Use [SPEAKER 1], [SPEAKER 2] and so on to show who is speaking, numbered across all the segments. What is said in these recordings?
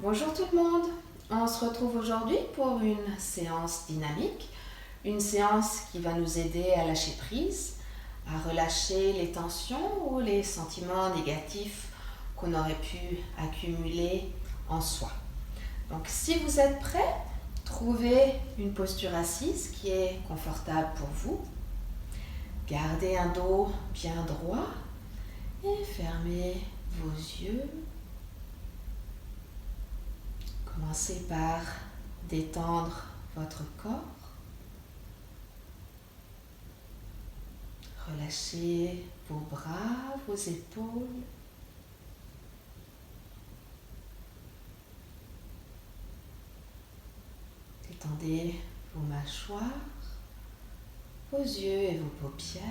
[SPEAKER 1] Bonjour tout le monde, on se retrouve aujourd'hui pour une séance dynamique, une séance qui va nous aider à lâcher prise, à relâcher les tensions ou les sentiments négatifs qu'on aurait pu accumuler en soi. Donc si vous êtes prêts, trouvez une posture assise qui est confortable pour vous. Gardez un dos bien droit et fermez vos yeux. Commencez par détendre votre corps. Relâchez vos bras, vos épaules. Détendez vos mâchoires, vos yeux et vos paupières.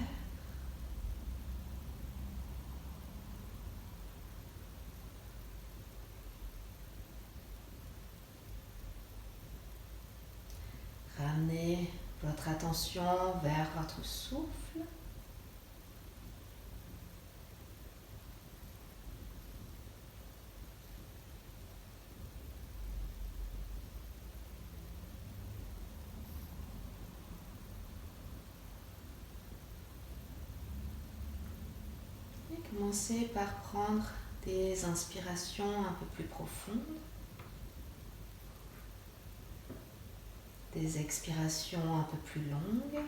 [SPEAKER 1] Ramenez votre attention vers votre souffle. Et commencez par prendre des inspirations un peu plus profondes. Des expirations un peu plus longues.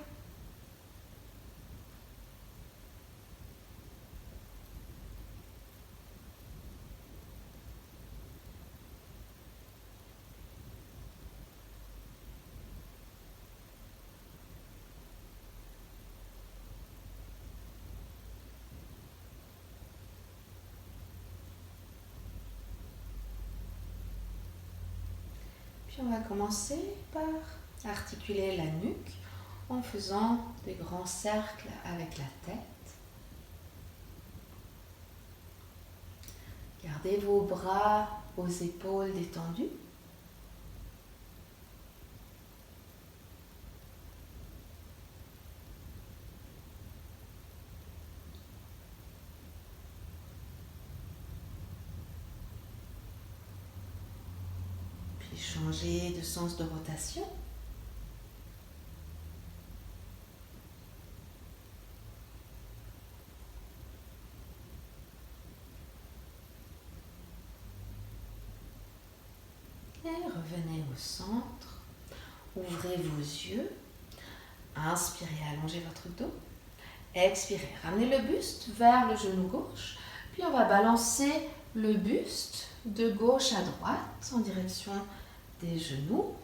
[SPEAKER 1] Puis on va commencer par articuler la nuque en faisant des grands cercles avec la tête. Gardez vos bras, vos épaules détendues. Puis changez de sens de rotation. Et revenez au centre. Ouvrez vos yeux. Inspirez, allongez votre dos. Expirez, ramenez le buste vers le genou gauche. Puis on va balancer le buste de gauche à droite en direction des genoux.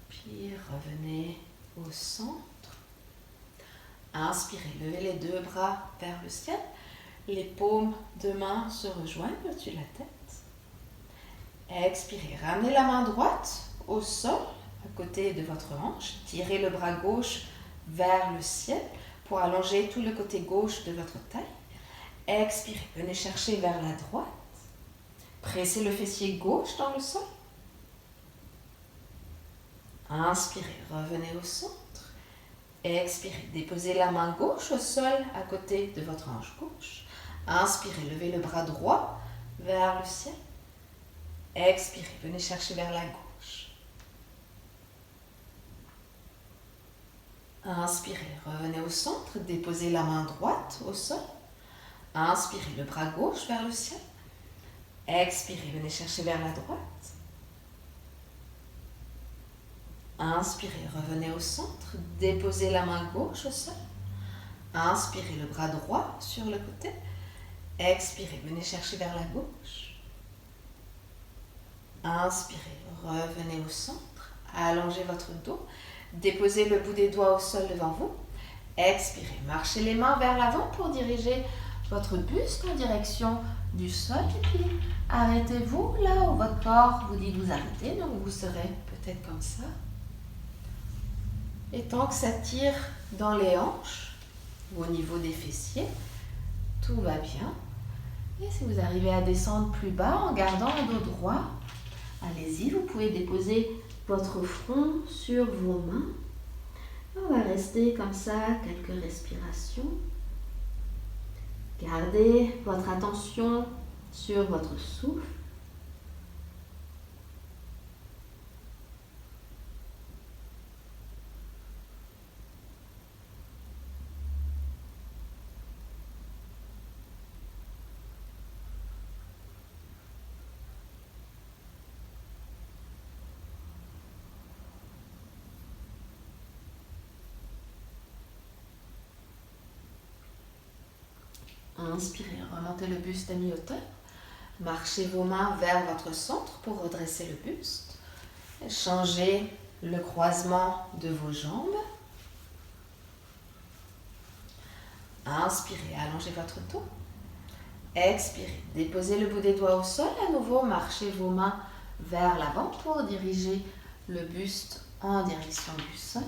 [SPEAKER 1] Puis revenez au centre. Inspirez, levez les deux bras vers le ciel. Les paumes de main se rejoignent au-dessus de la tête. Expirez, ramenez la main droite au sol, à côté de votre hanche. Tirez le bras gauche vers le ciel pour allonger tout le côté gauche de votre taille. Expirez, venez chercher vers la droite. Pressez le fessier gauche dans le sol. Inspirez, revenez au centre. Expirez, déposez la main gauche au sol à côté de votre hanche gauche. Inspirez, levez le bras droit vers le ciel. Expirez, venez chercher vers la gauche. Inspirez, revenez au centre, déposez la main droite au sol. Inspirez, le bras gauche vers le ciel. Expirez, venez chercher vers la droite. Inspirez, revenez au centre, déposez la main gauche au sol. Inspirez, le bras droit sur le côté. Expirez, venez chercher vers la gauche. Inspirez, revenez au centre, allongez votre dos, déposez le bout des doigts au sol devant vous. Expirez, marchez les mains vers l'avant pour diriger votre buste en direction du sol. Et puis, arrêtez-vous là où votre corps vous dit de vous arrêter. Donc, vous serez peut-être comme ça. Et tant que ça tire dans les hanches ou au niveau des fessiers, tout va bien. Et si vous arrivez à descendre plus bas en gardant le dos droit, allez-y, vous pouvez déposer votre front sur vos mains. On va rester comme ça quelques respirations. Gardez votre attention sur votre souffle. Inspirez, remontez le buste à mi-hauteur. Marchez vos mains vers votre centre pour redresser le buste. Changez le croisement de vos jambes. Inspirez, allongez votre dos. Expirez, déposez le bout des doigts au sol. À nouveau, marchez vos mains vers l'avant pour diriger le buste en direction du sol.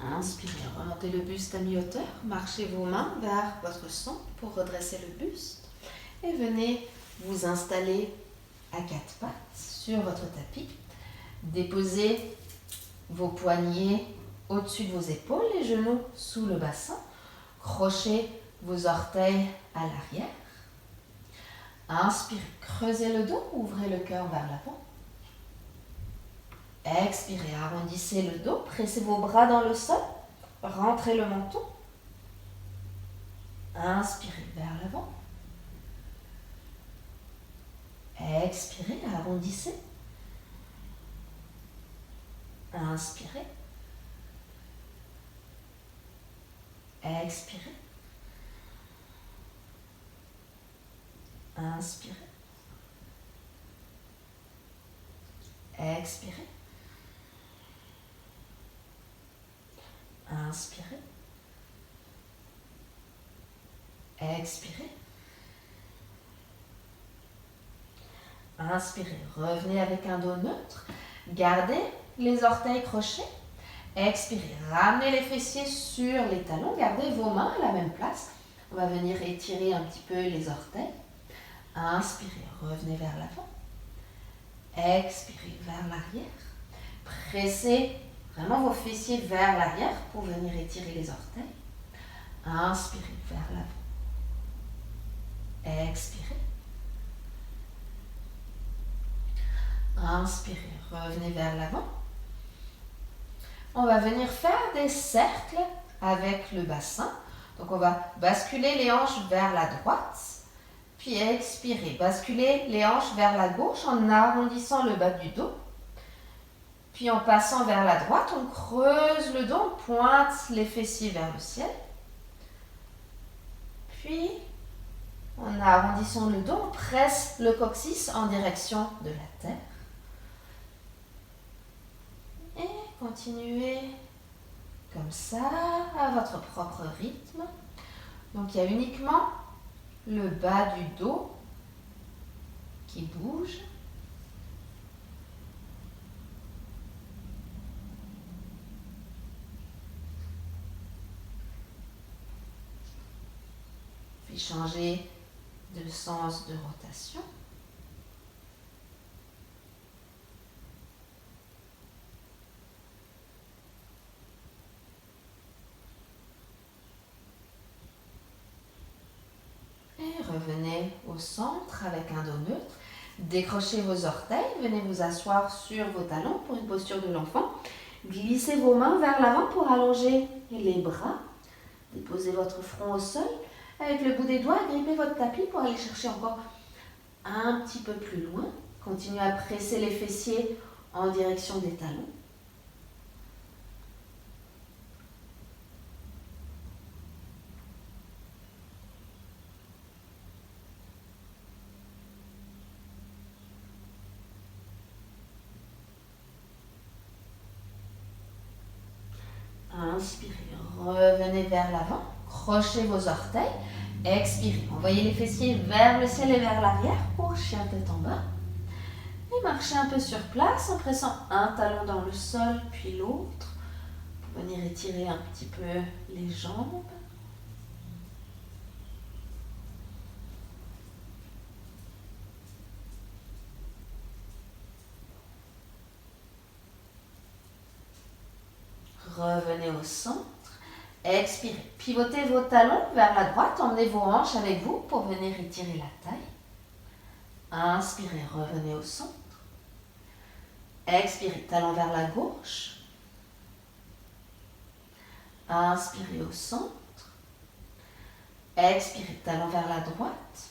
[SPEAKER 1] Inspirez, remontez le buste à mi-hauteur, marchez vos mains vers votre centre pour redresser le buste et venez vous installer à quatre pattes sur votre tapis. Déposez vos poignets au-dessus de vos épaules, les genoux sous le bassin, crochez vos orteils à l'arrière. Inspirez, creusez le dos, ouvrez le cœur vers l'avant. Expirez, arrondissez le dos, pressez vos bras dans le sol, rentrez le menton. Inspirez vers l'avant. Expirez, arrondissez. Inspirez. Expirez. Inspirez. Expirez. Inspirez. Expirez. Inspirez. Revenez avec un dos neutre. Gardez les orteils crochés. Expirez. Ramenez les fessiers sur les talons. Gardez vos mains à la même place. On va venir étirer un petit peu les orteils. Inspirez. Revenez vers l'avant. Expirez vers l'arrière. Pressez vraiment vos fessiers vers l'arrière pour venir étirer les orteils. Inspirez vers l'avant. Expirez. Inspirez, revenez vers l'avant. On va venir faire des cercles avec le bassin. Donc on va basculer les hanches vers la droite. Puis expirez, basculez les hanches vers la gauche en arrondissant le bas du dos. Puis en passant vers la droite, on creuse le dos, on pointe les fessiers vers le ciel. Puis, en arrondissant le dos, on presse le coccyx en direction de la terre. Et continuez comme ça, à votre propre rythme. Donc il y a uniquement le bas du dos qui bouge. Puis changer de sens de rotation. Et revenez au centre avec un dos neutre. Décrochez vos orteils, venez vous asseoir sur vos talons pour une posture de l'enfant. Glissez vos mains vers l'avant pour allonger les bras. Déposez votre front au sol. Avec le bout des doigts, grippez votre tapis pour aller chercher encore un petit peu plus loin. Continuez à presser les fessiers en direction des talons. Inspirez, revenez vers l'avant, crochez vos orteils. Expirez, envoyez les fessiers vers le ciel et vers l'arrière pour chien tête en bas. Et marchez un peu sur place en pressant un talon dans le sol puis l'autre pour venir étirer un petit peu les jambes. Revenez au centre. Expirez. Pivotez vos talons vers la droite. Emmenez vos hanches avec vous pour venir étirer la taille. Inspirez. Revenez au centre. Expirez. Talons vers la gauche. Inspirez au centre. Expirez. Talons vers la droite.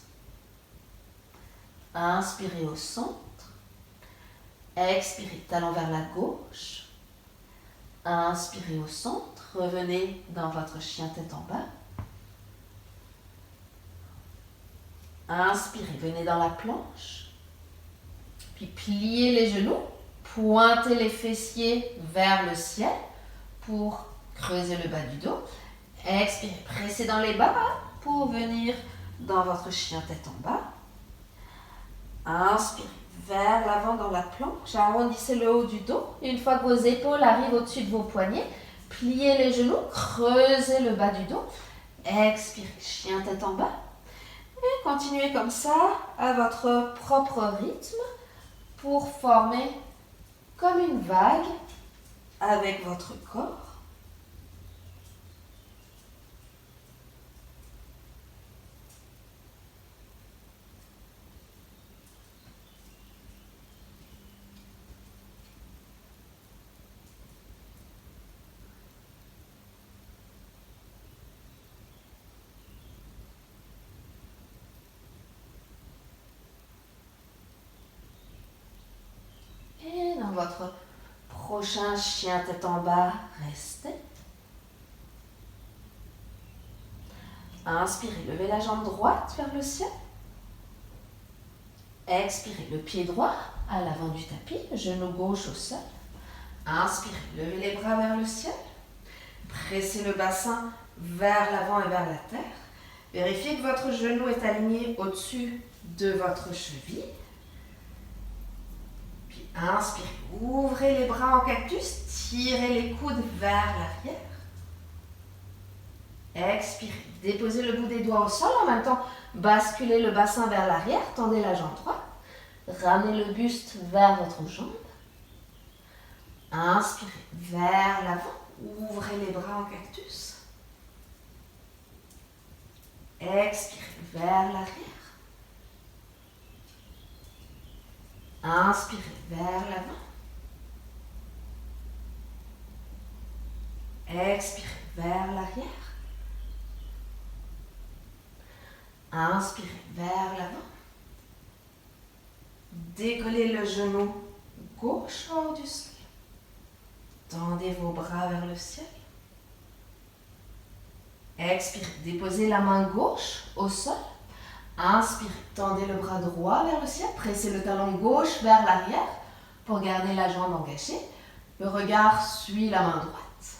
[SPEAKER 1] Inspirez au centre. Expirez. Talons vers la gauche. Inspirez au centre, revenez dans votre chien tête en bas. Inspirez, venez dans la planche. Puis pliez les genoux, pointez les fessiers vers le ciel pour creuser le bas du dos. Expirez, pressez dans les bas pour venir dans votre chien tête en bas. Inspirez. Vers l'avant dans la planche, arrondissez le haut du dos. Une fois que vos épaules arrivent au-dessus de vos poignets, pliez les genoux, creusez le bas du dos. Expirez, chien tête en bas. Et continuez comme ça à votre propre rythme pour former comme une vague avec votre corps. Votre prochain chien tête en bas, restez. Inspirez, levez la jambe droite vers le ciel. Expirez, le pied droit à l'avant du tapis, genou gauche au sol. Inspirez, levez les bras vers le ciel. Pressez le bassin vers l'avant et vers la terre. Vérifiez que votre genou est aligné au-dessus de votre cheville. Inspirez, ouvrez les bras en cactus, tirez les coudes vers l'arrière. Expirez, déposez le bout des doigts au sol, en même temps basculez le bassin vers l'arrière, tendez la jambe droite, ramenez le buste vers votre jambe. Inspirez, vers l'avant, ouvrez les bras en cactus. Expirez, vers l'arrière. Inspirez vers l'avant. Expirez vers l'arrière. Inspirez vers l'avant. Décollez le genou gauche hors du sol. Tendez vos bras vers le ciel. Expirez, déposez la main gauche au sol. Inspirez, tendez le bras droit vers le ciel, pressez le talon gauche vers l'arrière pour garder la jambe engagée. Le regard suit la main droite.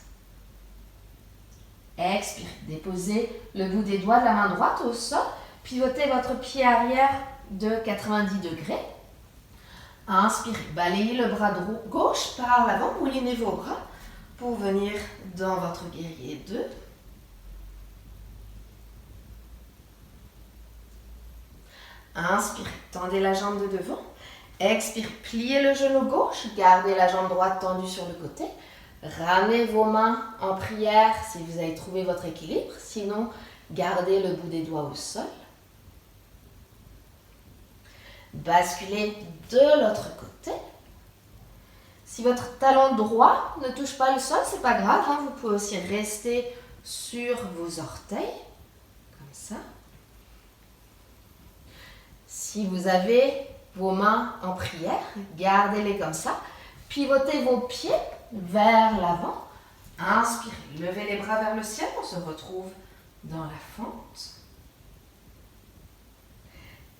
[SPEAKER 1] Expirez, déposez le bout des doigts de la main droite au sol, pivotez votre pied arrière de 90 degrés. Inspirez, balayez le bras gauche par l'avant, moulinez vos bras pour venir dans votre guerrier 2. Inspirez, tendez la jambe de devant. Expirez, pliez le genou gauche, gardez la jambe droite tendue sur le côté. Ramenez vos mains en prière si vous avez trouvé votre équilibre. Sinon, gardez le bout des doigts au sol. Basculez de l'autre côté. Si votre talon droit ne touche pas le sol, c'est pas grave, hein, vous pouvez aussi rester sur vos orteils, comme ça. Si vous avez vos mains en prière, gardez-les comme ça. Pivotez vos pieds vers l'avant. Inspirez, levez les bras vers le ciel, on se retrouve dans la fente.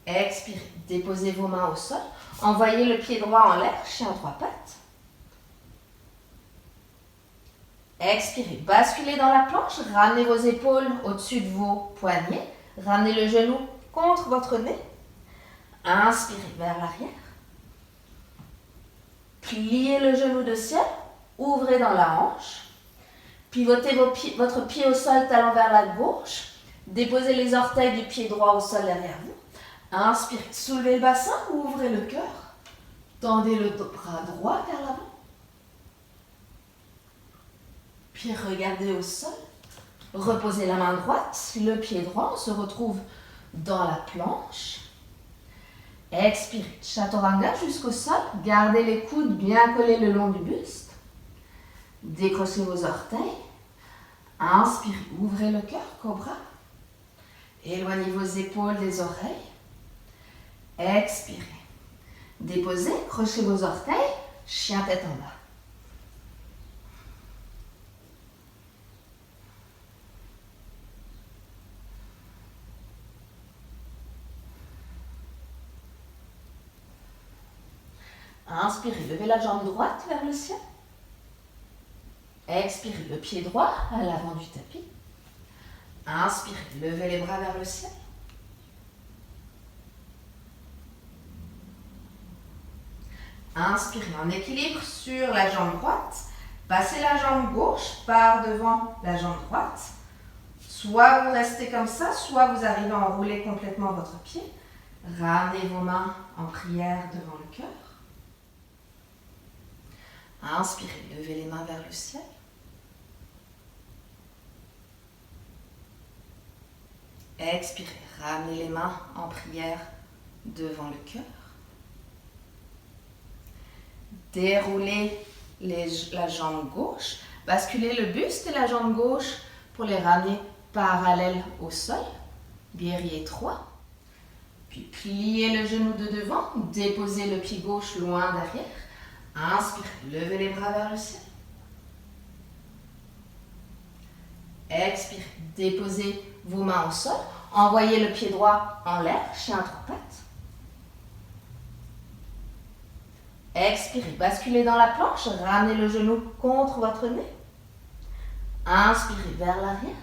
[SPEAKER 1] Expirez, déposez vos mains au sol. Envoyez le pied droit en l'air, chien à trois pattes. Expirez, basculez dans la planche, ramenez vos épaules au-dessus de vos poignets, ramenez le genou contre votre nez. Inspirez vers l'arrière. Pliez le genou de ciel, ouvrez dans la hanche. Pivotez votre pied au sol, talon vers la gauche. Déposez les orteils du pied droit au sol derrière vous. Inspirez, soulevez le bassin, ouvrez le cœur. Tendez le bras droit vers l'avant. Puis regardez au sol. Reposez la main droite, le pied droit. On se retrouve dans la planche. Expirez, chaturanga jusqu'au sol. Gardez les coudes bien collés le long du buste. Décrochez vos orteils. Inspirez, ouvrez le cœur, cobra. Éloignez vos épaules des oreilles. Expirez. Déposez, crochez vos orteils. Chien tête en bas. Inspirez, levez la jambe droite vers le ciel. Expirez, le pied droit à l'avant du tapis. Inspirez, levez les bras vers le ciel. Inspirez en équilibre sur la jambe droite. Passez la jambe gauche par devant la jambe droite. Soit vous restez comme ça, soit vous arrivez à enrouler complètement votre pied. Ramenez vos mains en prière devant le cœur. Inspirez, levez les mains vers le ciel. Expirez, ramenez les mains en prière devant le cœur. Déroulez la jambe gauche. Basculez le buste et la jambe gauche pour les ramener parallèles au sol. Guerrier 3. Puis pliez le genou de devant. Déposez le pied gauche loin derrière. Inspirez, levez les bras vers le ciel. Expirez, déposez vos mains au sol. Envoyez le pied droit en l'air, chien à trois pattes. Expirez, basculez dans la planche, ramenez le genou contre votre nez. Inspirez vers l'arrière.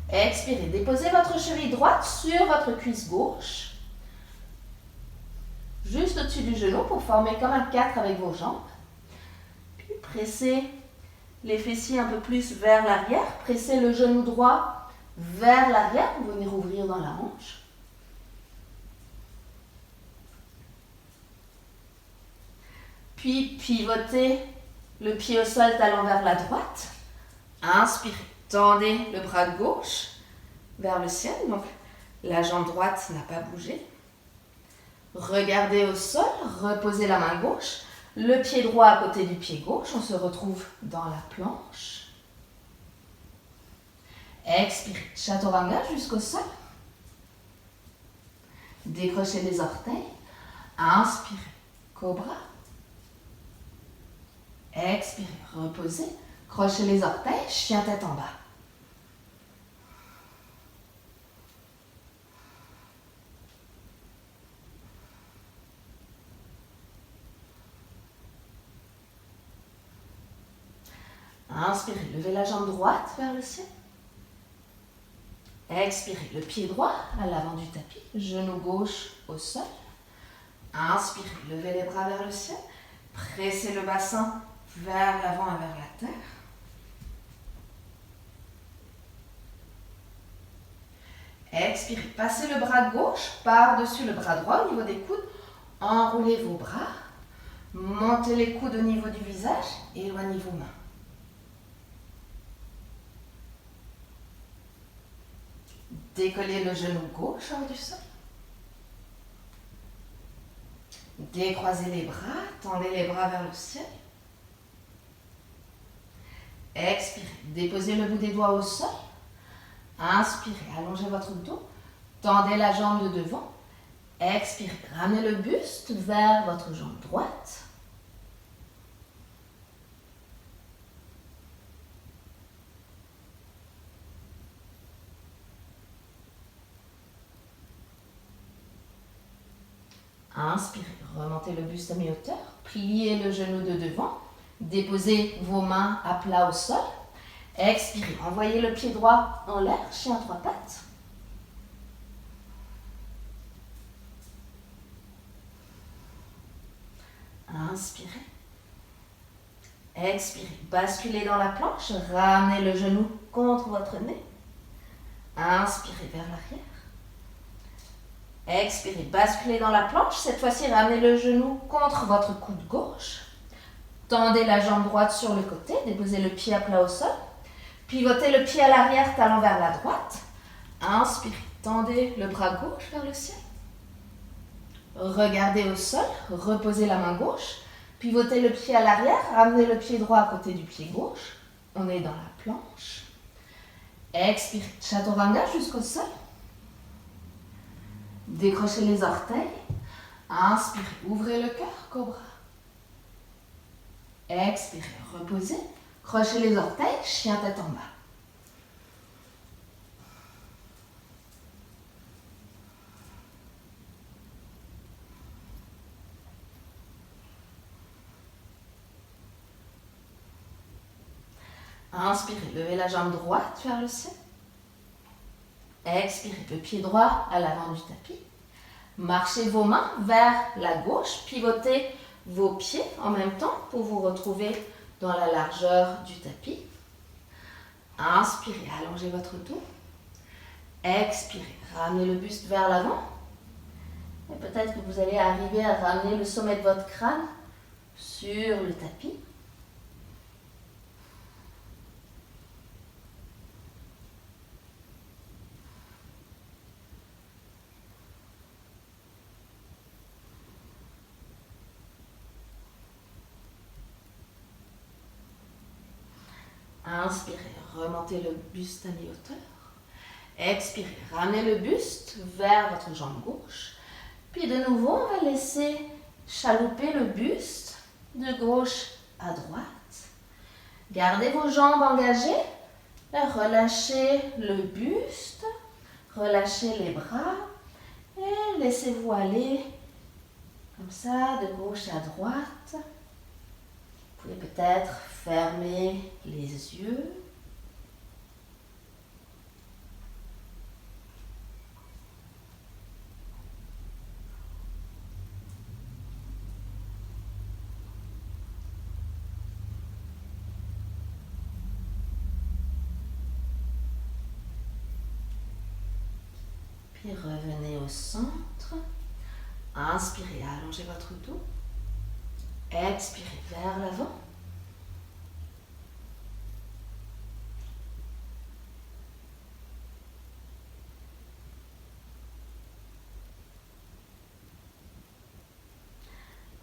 [SPEAKER 1] Expirez, déposez votre cheville droite sur votre cuisse gauche. Juste au-dessus du genou pour former comme un 4 avec vos jambes. Puis pressez les fessiers un peu plus vers l'arrière. Pressez le genou droit vers l'arrière pour venir ouvrir dans la hanche. Puis pivotez le pied au sol, talon vers la droite. Inspirez, tendez le bras gauche vers le ciel. Donc la jambe droite n'a pas bougé. Regardez au sol, reposez la main gauche, le pied droit à côté du pied gauche, on se retrouve dans la planche. Expirez, chaturanga jusqu'au sol. Décrochez les orteils. Inspirez, cobra. Expirez, reposez, crochez les orteils, chien tête en bas. Inspirez, levez la jambe droite vers le ciel. Expirez, le pied droit à l'avant du tapis, genou gauche au sol. Inspirez, levez les bras vers le ciel. Pressez le bassin vers l'avant et vers la terre. Expirez, passez le bras gauche par-dessus le bras droit au niveau des coudes. Enroulez vos bras. Montez les coudes au niveau du visage. Éloignez vos mains. Décollez le genou gauche hors du sol. Décroisez les bras, tendez les bras vers le ciel. Expirez, déposez le bout des doigts au sol. Inspirez, allongez votre dos. Tendez la jambe de devant. Expirez, ramenez le buste vers votre jambe droite. Inspirez, remontez le buste à mi-hauteur, pliez le genou de devant, Déposez vos mains à plat au sol. Expirez. Envoyez le pied droit en l'air, chien à trois pattes. Inspirez. Expirez. Basculez dans la planche. Ramenez le genou contre votre nez. Inspirez vers l'arrière. Expirez. Basculez dans la planche. Cette fois-ci, ramenez le genou contre votre coude gauche. Tendez la jambe droite sur le côté. Déposez le pied à plat au sol. Pivotez le pied à l'arrière, talon vers la droite. Inspirez. Tendez le bras gauche vers le ciel. Regardez au sol. Reposez la main gauche. Pivotez le pied à l'arrière. Ramenez le pied droit à côté du pied gauche. On est dans la planche. Expirez. Chaturanga jusqu'au sol. Décrochez les orteils. Inspirez. Ouvrez le cœur. Cobra. Expirez. Reposez. Crochez les orteils. Chien tête en bas. Inspirez, levez la jambe droite vers le ciel. Expirez, le pied droit à l'avant du tapis. Marchez vos mains vers la gauche. Pivotez vos pieds en même temps pour vous retrouver dans la largeur du tapis. Inspirez, allongez votre dos. Expirez, ramenez le buste vers l'avant. Et peut-être que vous allez arriver à ramener le sommet de votre crâne sur le tapis. Inspirez, remontez le buste à mi-hauteur. Expirez, ramenez le buste vers votre jambe gauche. Puis de nouveau, on va laisser chalouper le buste de gauche à droite. Gardez vos jambes engagées. Relâchez le buste. Relâchez les bras. Et laissez-vous aller comme ça, de gauche à droite. Vous pouvez peut-être fermer les yeux. Puis revenez au centre. Inspirez, allongez votre dos. Expirez vers l'avant.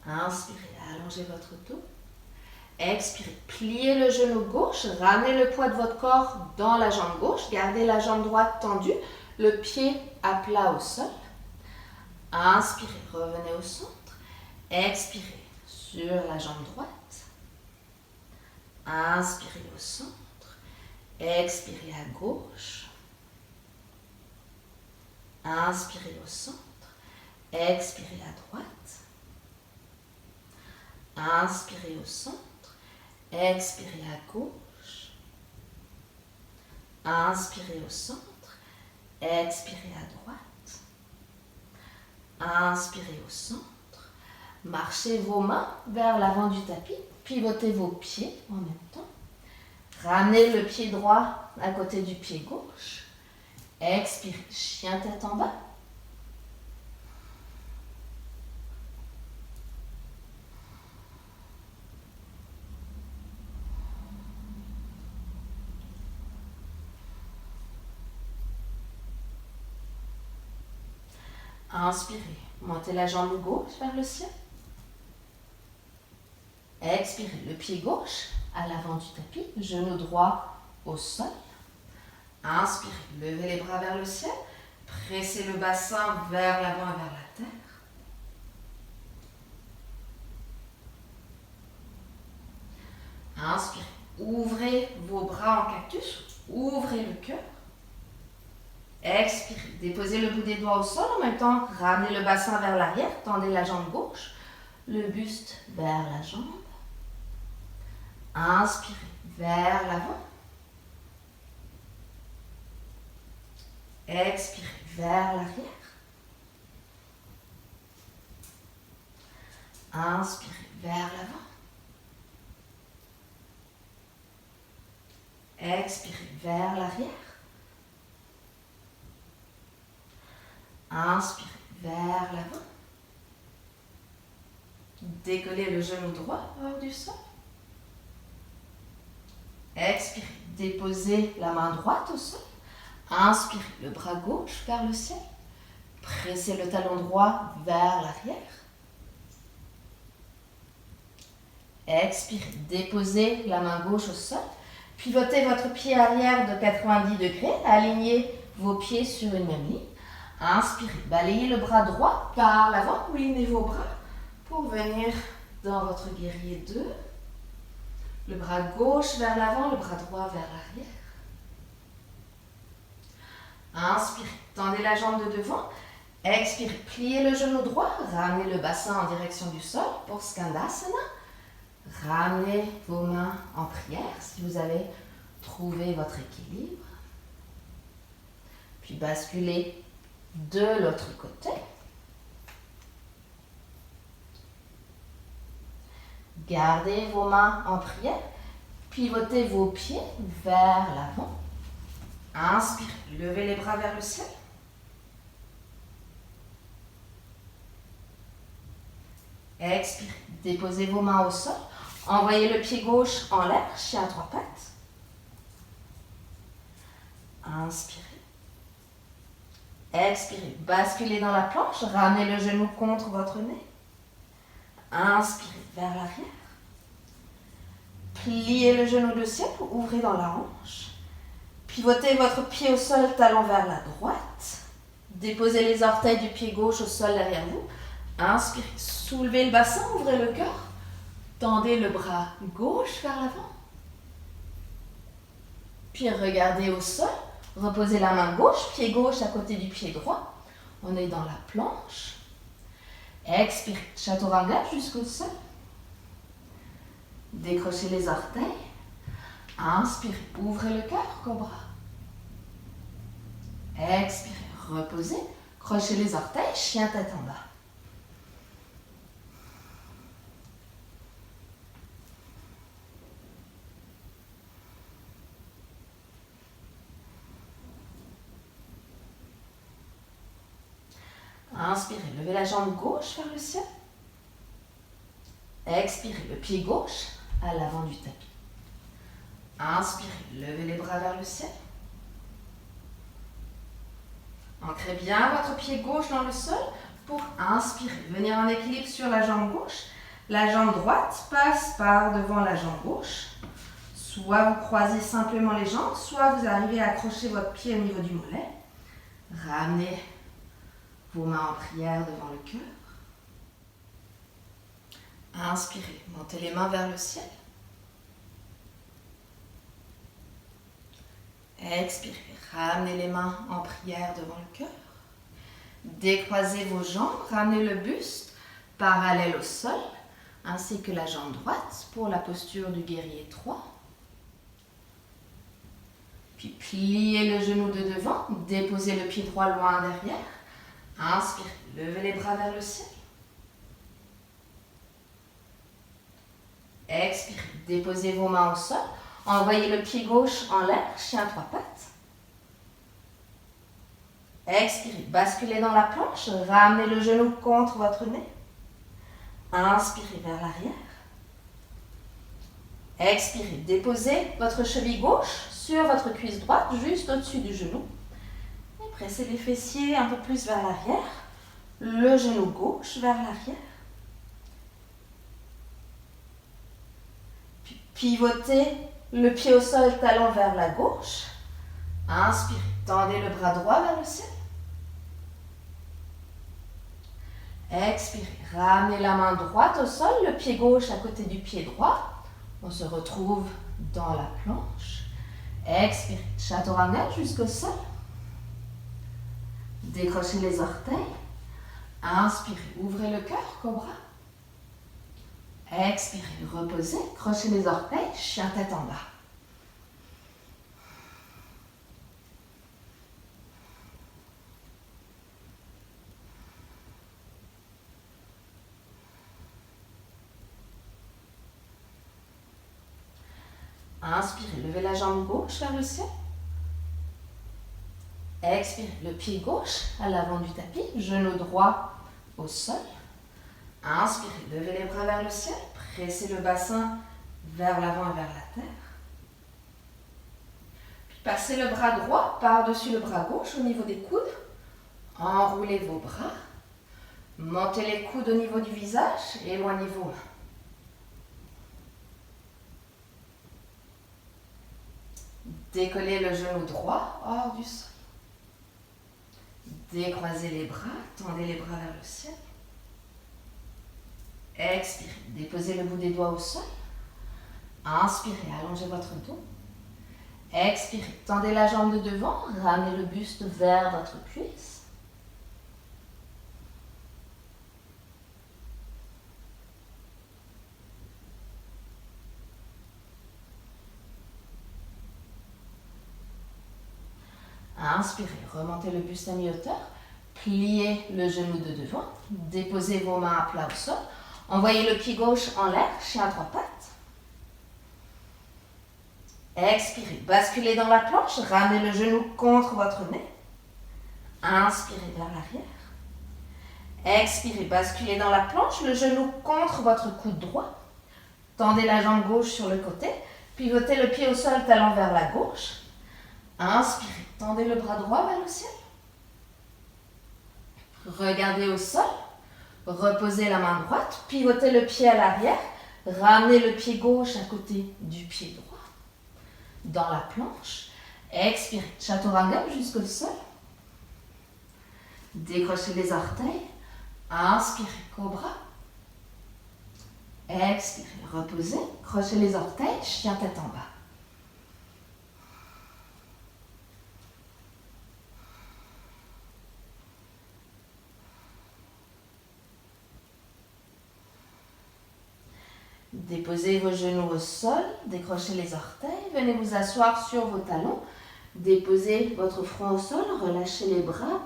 [SPEAKER 1] Inspirez, allongez votre dos. Expirez, pliez le genou gauche, ramenez le poids de votre corps dans la jambe gauche, gardez la jambe droite tendue, le pied à plat au sol. Inspirez, revenez au centre. Expirez sur la jambe droite. Inspirez au centre. Expirez à gauche. Inspirez au centre. Expirez à droite. Inspirez au centre. Expirez à gauche. Inspirez au centre. Expirez à droite. Inspirez au centre. Marchez vos mains vers l'avant du tapis. Pivotez vos pieds en même temps. Ramenez le pied droit à côté du pied gauche. Expirez, chien tête en bas. Inspirez, montez la jambe gauche vers le ciel. Expirez, le pied gauche à l'avant du tapis, genou droit au sol. Inspirez, levez les bras vers le ciel. Pressez le bassin vers l'avant et vers la terre. Inspirez, ouvrez vos bras en cactus, ouvrez le cœur. Expirez, déposez le bout des doigts au sol, en même temps ramenez le bassin vers l'arrière, tendez la jambe gauche, le buste vers la jambe. Inspirez vers l'avant. Expirez vers l'arrière. Inspirez vers l'avant. Expirez vers l'arrière. Inspirez vers l'avant. Décollez le genou droit hors du sol. Expirez, déposez la main droite au sol. Inspirez le bras gauche vers le ciel. Pressez le talon droit vers l'arrière. Expirez, déposez la main gauche au sol. Pivotez votre pied arrière de 90 degrés. Alignez vos pieds sur une même ligne. Inspirez, balayez le bras droit par l'avant. Ouinez vos bras pour venir dans votre guerrier 2. Le bras gauche vers l'avant, le bras droit vers l'arrière. Inspirez, tendez la jambe de devant. Expirez, pliez le genou droit. Ramenez le bassin en direction du sol pour Skandasana. Ramenez vos mains en prière si vous avez trouvé votre équilibre. Puis basculez de l'autre côté. Gardez vos mains en prière. Pivotez vos pieds vers l'avant. Inspirez, levez les bras vers le ciel. Expirez, déposez vos mains au sol. Envoyez le pied gauche en l'air, chien à 3 pattes. Inspirez. Expirez, basculez dans la planche, ramenez le genou contre votre nez. Inspirez vers l'arrière. Pliez le genou de ciel, ouvrez dans la hanche. Pivotez votre pied au sol, talon vers la droite. Déposez les orteils du pied gauche au sol derrière vous. Inspirez, soulevez le bassin, ouvrez le cœur. Tendez le bras gauche vers l'avant. Puis regardez au sol. Reposez la main gauche, pied gauche à côté du pied droit. On est dans la planche. Expirez, chaturanga jusqu'au sol. Décrochez les orteils. Inspirez, ouvrez le cœur, cobra. Expirez, reposez. Crochez les orteils, chien tête en bas. Inspirez, levez la jambe gauche vers le ciel. Expirez, le pied gauche à l'avant du tapis. Inspirez, levez les bras vers le ciel. Ancrez bien votre pied gauche dans le sol pour inspirer. Venir en équilibre sur la jambe gauche. La jambe droite passe par devant la jambe gauche. Soit vous croisez simplement les jambes, soit vous arrivez à accrocher votre pied au niveau du mollet. Ramenez vos mains en prière devant le cœur. Inspirez, montez les mains vers le ciel. Expirez, ramenez les mains en prière devant le cœur. Décroisez vos jambes, ramenez le buste parallèle au sol, ainsi que la jambe droite pour la posture du guerrier 3. Puis pliez le genou de devant, déposez le pied droit loin derrière. Inspirez, levez les bras vers le ciel. Expirez, déposez vos mains au sol. Envoyez le pied gauche en l'air, chien à 3 pattes. Expirez, basculez dans la planche, ramenez le genou contre votre nez. Inspirez vers l'arrière. Expirez, déposez votre cheville gauche sur votre cuisse droite, juste au-dessus du genou. Et pressez les fessiers un peu plus vers l'arrière. Le genou gauche vers l'arrière. Puis pivotez le pied au sol, talon vers la gauche. Inspirez, tendez le bras droit vers le ciel. Expirez, ramenez la main droite au sol, le pied gauche à côté du pied droit. On se retrouve dans la planche. Expirez, chaturanga jusqu'au sol. Décrochez les orteils. Inspirez, ouvrez le cœur, cobra. Expirez, reposez, crochez les orteils, chien tête en bas. Inspirez, levez la jambe gauche vers le ciel. Expirez, le pied gauche à l'avant du tapis, genou droit au sol. Inspirez, levez les bras vers le ciel, pressez le bassin vers l'avant et vers la terre. Puis passez le bras droit par-dessus le bras gauche au niveau des coudes. Enroulez vos bras. Montez les coudes au niveau du visage et éloignez vos mains. Décollez le genou droit hors du sol. Décroisez les bras, tendez les bras vers le ciel. Expirez, déposez le bout des doigts au sol. Inspirez, allongez votre dos. Expirez, tendez la jambe de devant, ramenez le buste vers votre cuisse. Inspirez, remontez le buste à mi-hauteur, pliez le genou de devant, déposez vos mains à plat au sol, envoyez le pied gauche en l'air, chien à trois pattes. Expirez, basculez dans la planche, ramenez le genou contre votre nez. Inspirez vers l'arrière. Expirez, basculez dans la planche, le genou contre votre coude droit. Tendez la jambe gauche sur le côté, pivotez le pied au sol, talon vers la gauche. Inspirez, tendez le bras droit vers le ciel. Regardez au sol, reposez la main droite, pivotez le pied à l'arrière, ramenez le pied gauche à côté du pied droit. Dans la planche, expirez, chaturanga jusqu'au sol. Décrochez les orteils, inspirez, cobra. Expirez, reposez, crochez les orteils, chien tête en bas. Déposez vos genoux au sol, décrochez les orteils, venez vous asseoir sur vos talons, déposez votre front au sol, relâchez les bras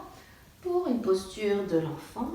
[SPEAKER 1] pour une posture de l'enfant.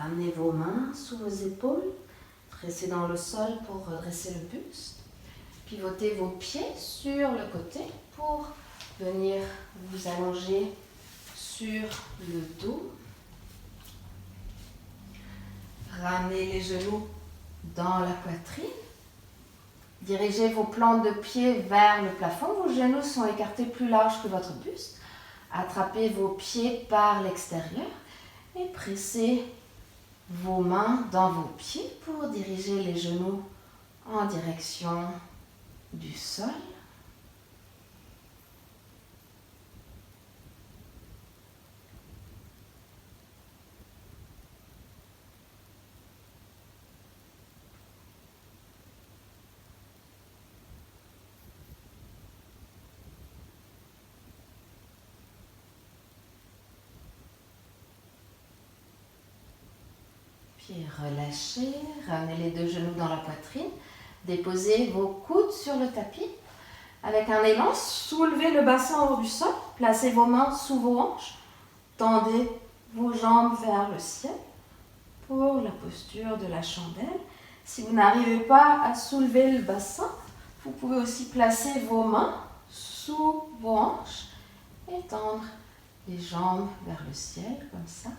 [SPEAKER 1] Ramenez vos mains sous vos épaules, pressez dans le sol pour redresser le buste. Pivotez vos pieds sur le côté pour venir vous allonger sur le dos. Ramenez les genoux dans la poitrine. Dirigez vos plantes de pied vers le plafond. Vos genoux sont écartés plus larges que votre buste. Attrapez vos pieds par l'extérieur et pressez vos mains dans vos pieds pour diriger les genoux en direction du sol. Puis relâchez, ramenez les deux genoux dans la poitrine, déposez vos coudes sur le tapis. Avec un élan, soulevez le bassin hors du sol, placez vos mains sous vos hanches, tendez vos jambes vers le ciel pour la posture de la chandelle. Si vous n'arrivez pas à soulever le bassin, vous pouvez aussi placer vos mains sous vos hanches et tendre les jambes vers le ciel comme ça.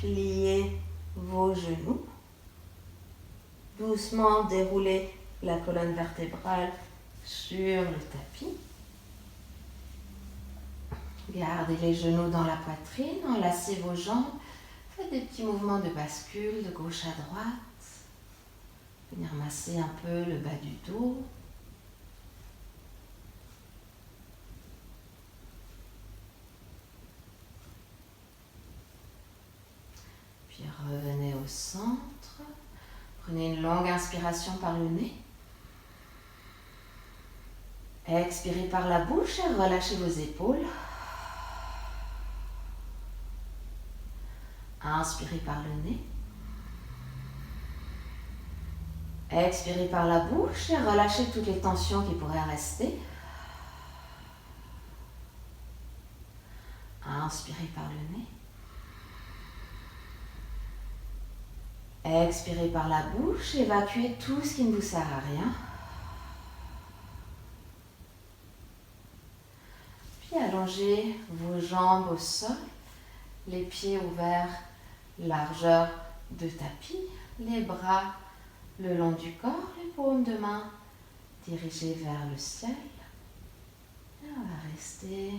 [SPEAKER 1] pliez vos genoux. Doucement déroulez la colonne vertébrale sur le tapis. Gardez les genoux dans la poitrine, enlacez vos jambes. Faites des petits mouvements de bascule de gauche à droite. Venir masser un peu le bas du dos. Puis revenez au centre. Prenez une longue inspiration par le nez. Expirez par la bouche et relâchez vos épaules. Inspirez par le nez. Expirez par la bouche et relâchez toutes les tensions qui pourraient rester. Inspirez par le nez. Expirez par la bouche, évacuez tout ce qui ne vous sert à rien. Puis allongez vos jambes au sol, les pieds ouverts, largeur de tapis, les bras le long du corps, les paumes de main dirigées vers le ciel. Et on va rester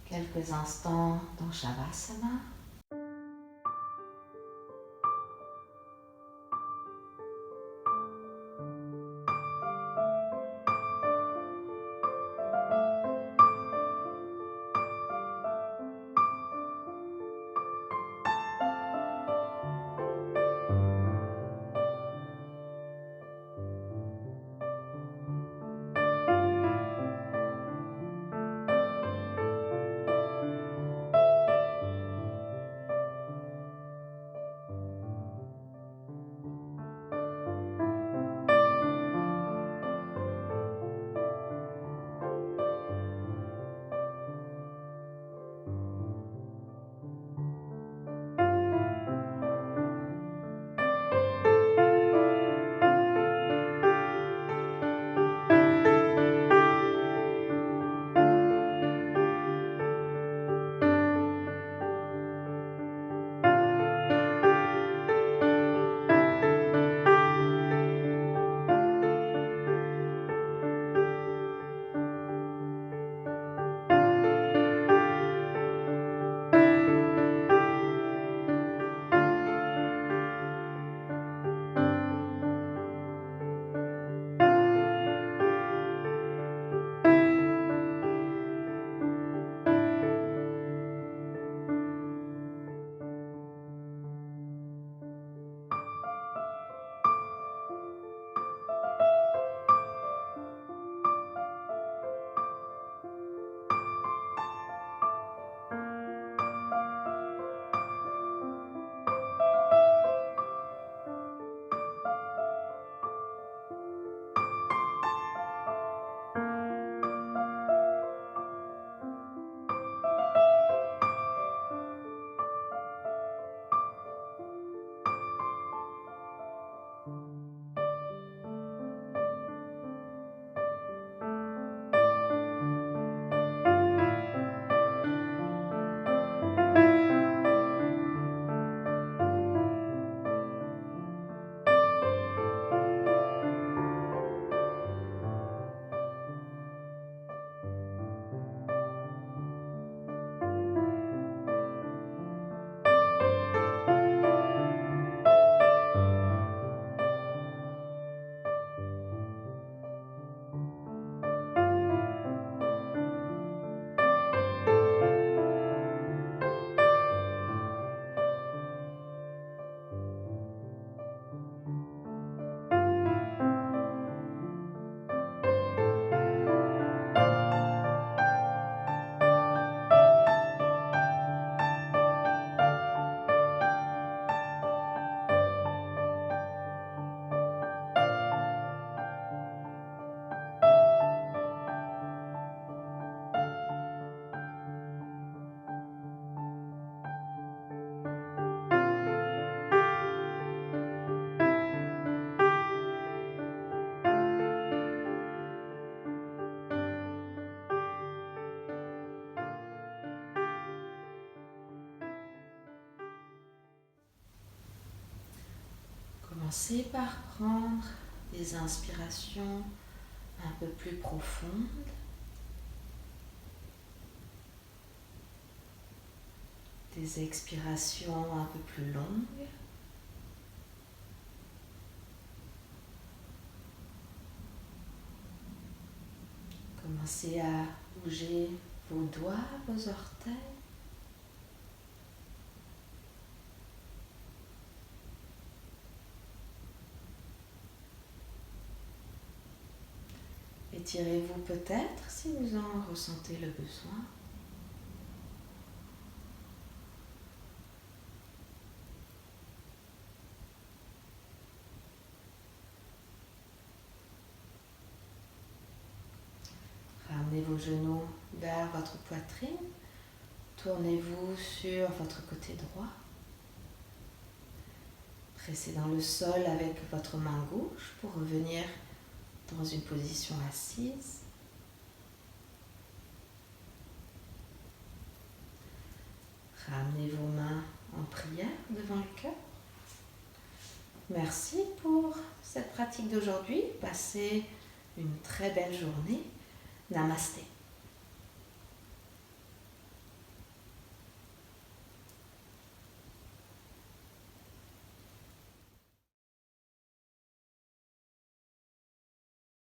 [SPEAKER 1] quelques instants dans Shavasana. Commencez par prendre des inspirations un peu plus profondes. Des expirations un peu plus longues. Commencez à bouger vos doigts, vos orteils. Étirez-vous peut-être si vous en ressentez le besoin. Ramenez vos genoux vers votre poitrine. Tournez-vous sur votre côté droit. Pressez dans le sol avec votre main gauche pour revenir dans une position assise. Ramenez vos mains en prière devant le cœur. Merci pour cette pratique d'aujourd'hui. Passez une très belle journée. Namasté.